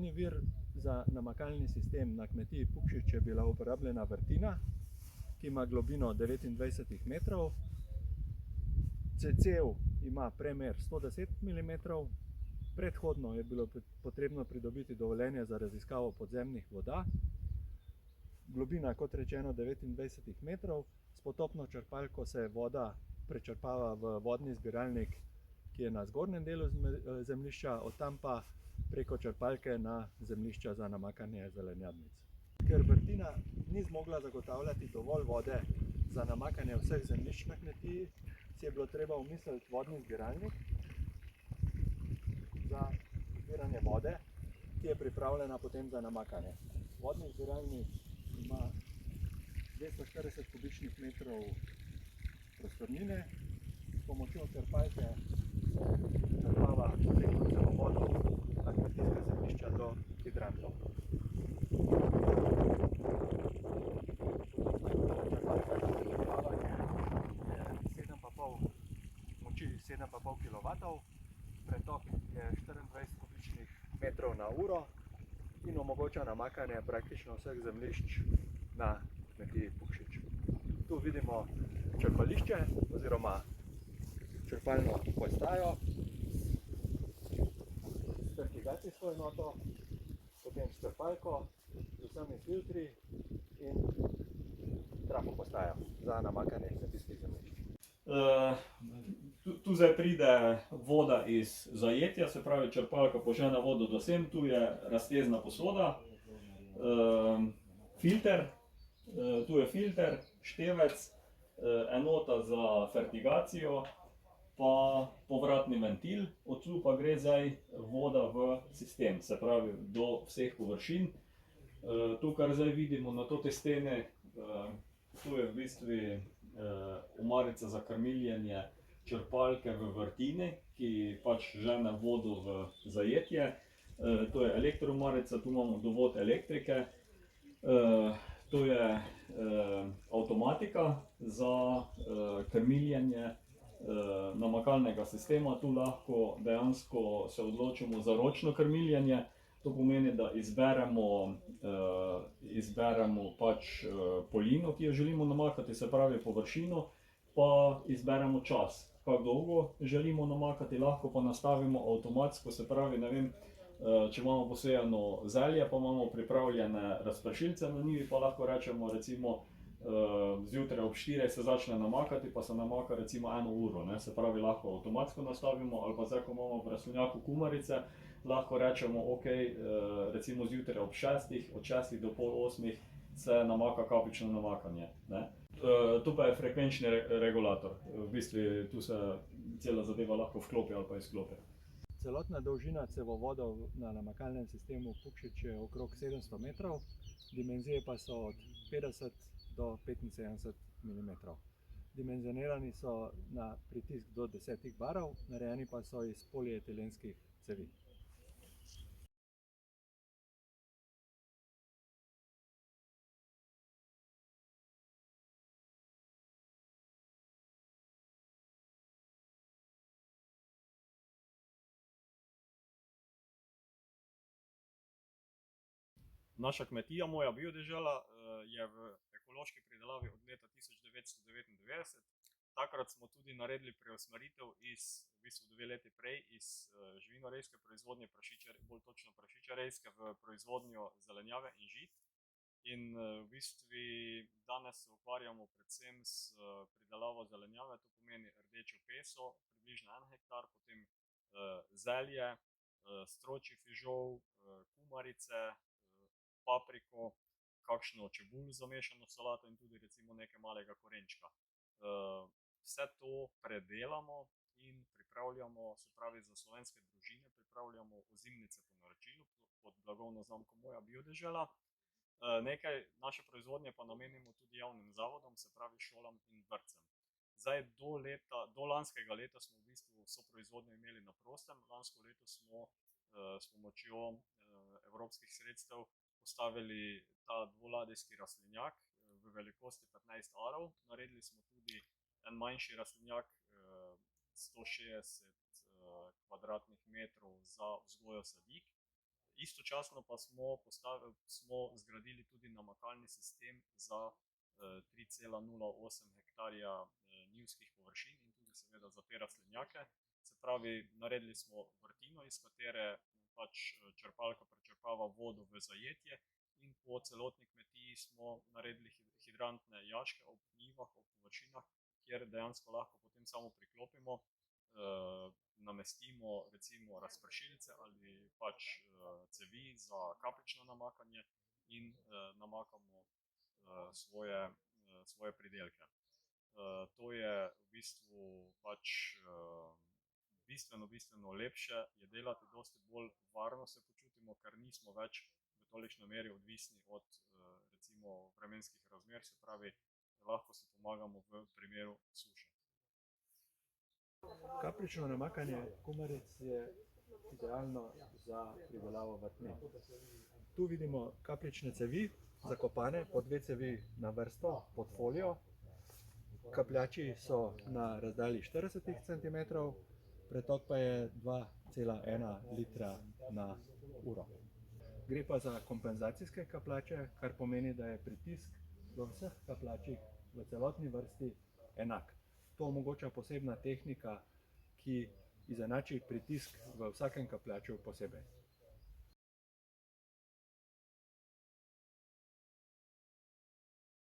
Glavni vir za namakalni sistem na kmetiji Pukšič je bila uporabljena vrtina, ki ima globino 29 metrov. Cev ima premer 110 mm. Predhodno je bilo potrebno pridobiti dovoljenje za raziskavo podzemnih voda. Globina, kot rečeno, 29 metrov. S potopno črpalko se voda prečrpava v vodni zbiralnik, ki je na zgornjem delu zemljišča, od tam pa preko črpalke na zemljišča za namakanje zelenjadnic. Ker vrtina ni zmogla zagotavljati dovolj vode za namakanje vseh zemljišč na kmetiji, si je bilo treba umisliti vodni zbiralnik za zbiranje vode, ki je pripravljena potem za namakanje. Vodni zbiralnik ima 240 kubičnih metrov prostornine. S pomočjo črpalke črpava preko cevovodov na kmetijska zemljišča do hidrantov. Črpalka za črpavanje je moči 7,5 kW, pretok je 24 kubičnih metrov na uro in omogoča namakanje praktično vseh zemljišč na kmetiji Pukšič. Tu vidimo črpališče oziroma črpalno postajo s fertigacijsko enoto, potem s črpalko, z vsemi filtri in trafo postajo za namakanje kmetijskih zemljišč. Tu zdaj pride voda iz zajetja, se pravi črpalka požene vodo do sem, tu je raztezna posoda, filter, tu je filter, števec, enota za fertigacijo, pa povratni ventil, od tu pa gre zdaj voda v sistem, se pravi do vseh površin. Tu, kar zdaj vidimo na te stene, tu je v bistvu omarica za krmiljenje črpalke v vrtini, ki pač žene vodo v zajetje. To je elektroomarica, tu imamo dovod elektrike. To je avtomatika za krmiljenje namakalnega sistema. Tu lahko dejansko se odločimo za ročno krmiljenje. To pomeni, da izberemo pač polino, ki jo želimo namakati, se pravi površino, pa izberemo čas, kako dolgo želimo namakati, lahko pa nastavimo avtomatsko, se pravi, ne vem, če imamo posejano zelje, pa imamo pripravljene razpršilce na njivi, pa lahko rečemo, recimo, zjutraj ob 4 se začne namakati, pa se namaka recimo 1 uro, ne, se pravi, lahko avtomatsko nastavimo, ali pa zdaj, ko imamo v rastlinjaku kumarice, lahko rečemo, ok, recimo zjutraj ob 6, od 6 do pol 8 se namaka kapljično namakanje, ne. Tu pa je frekvenčni regulator, v bistvu tu se cela zadeva lahko vklopi ali pa izklopi. Celotna dolžina cevovodov na namakalnem sistemu Pukšič je okrog 700 metrov, dimenzije pa so od 50 do 75 mm. Dimenzionirani so na pritisk do 10 barov, narejeni pa so iz polietilenskih cevi. Naša kmetija, Moja biodežela, je v ekološki pridelavi od leta 1999. Takrat smo tudi naredili preusmeritev iz, v bistvu 2 leti prej, iz živinorejske proizvodnje, bolj točno prašičerejske, v proizvodnjo zelenjave in žit. In v bistvu danes se ukvarjamo predvsem s pridelavo zelenjave, to pomeni rdečo peso, približno 1 hektar, potem zelje, stročji fižol, kumarice, papriko, kakšno čebulo za mešano solato in tudi recimo nekaj malega korenčka. Vse to predelamo in pripravljamo, se pravi za slovenske družine, pripravljamo ozimnice po naročilu pod blagovno znamko Moja biodežela. Nekaj naše proizvodnje pa namenimo tudi javnim zavodom, se pravi šolam in vrtcem. Zdaj do lanskega leta smo v bistvu vso proizvodnjo imeli na prostem, lansko leto smo s pomočjo evropskih sredstev postavili ta dvoladijski rastlinjak v velikosti 15 arov. Naredili smo tudi en manjši rastlinjak 160 kvadratnih metrov za vzgojo sadik Istočasno pa smo zgradili tudi namakalni sistem za 3,08 hektarja njivskih površin in tudi seveda za te rastlinjake. Se pravi, naredili smo vrtino, iz katere pač črpalka prečrpava vodo v zajetje in po celotni kmetiji smo naredili hidrantne jaške ob njivah, ob površinah, kjer dejansko lahko potem samo priklopimo, namestimo recimo razpršilce ali pač cevi za kapljično namakanje in namakamo svoje pridelke. To je v bistvu pač bistveno lepše je delati, dosti bolj varno se počutimo, ker nismo več v tolikšni meri odvisni od recimo vremenskih razmer, se pravi, lahko si pomagamo v primeru suše. Kapljično namakanje kumaric je idealno za pridelavo vrtnin. Tu vidimo kapljične cevi, zakopane po 2 cevi na vrsto pod folijo. Kapljači so na razdalji 40 cm, pretok pa je 2,1 litra na uro. Gre pa za kompenzacijske kapljače, kar pomeni, da je pritisk v vseh kapljačih v celotni vrsti enak. To omogoča posebna tehnika, ki izenači pritisk v vsakem kapljaču posebej.